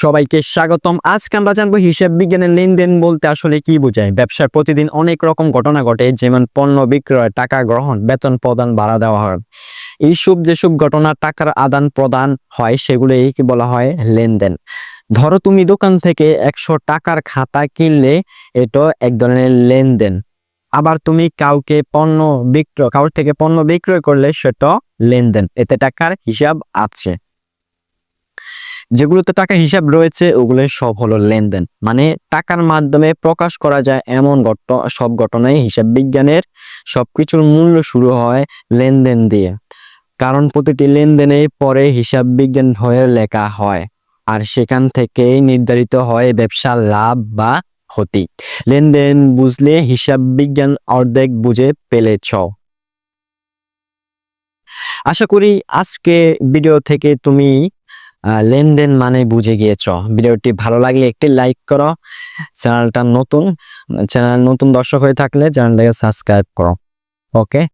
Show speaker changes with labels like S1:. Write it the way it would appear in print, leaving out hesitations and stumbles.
S1: সবাইকে স্বাগতম। আজকে আমরা জানবো হিসাব বিজ্ঞানের লেনদেন বলতে আসলে কি বোঝায়। ব্যবসার প্রতিদিন অনেক রকম ঘটনা ঘটে, যেমন পণ্য বিক্রয়, টাকা গ্রহণ, বেতন প্রদান, ভাড়া দেওয়া হয়। এইসব যেসব ঘটনা টাকার আদান প্রদান হয় সেগুলোই কি বলা হয় লেনদেন। ধরো তুমি দোকান থেকে 100 টাকার খাতা কিনলে, এটা এক ধরনের লেনদেন। আবার তুমি কারোর থেকে পণ্য বিক্রয় করলে সেটা লেনদেন, এতে টাকার হিসাব আছে। যেগুলোতে টাকা হিসাব রয়েছে ওগুলো সব হলো লেনদেন। মানে টাকার মাধ্যমে প্রকাশ করা যায় এমন সব ঘটনাই হিসাব বিজ্ঞানের। সবকিছুর মূল্য শুরু হয় লেনদেন দিয়ে, কারণ প্রতিটি লেনদেনে পরে হিসাব বিজ্ঞান হয়ে লেখা হয়, আর সেখান থেকেই নির্ধারিত হয় ব্যবসার লাভ বা ক্ষতি। লেনদেন বুঝলে হিসাব বিজ্ঞান অর্ধেক বুঝে ফেলেছ। আশা করি আজকে ভিডিও থেকে তুমি লেনদেন মানে বুঝে গিয়েছ। ভিডিওটি ভালো লাগলে একটি লাইক করো। চ্যানেল নতুন দর্শক হয়ে থাকলে চ্যানেলটাকে সাবস্ক্রাইব করো। ওকে।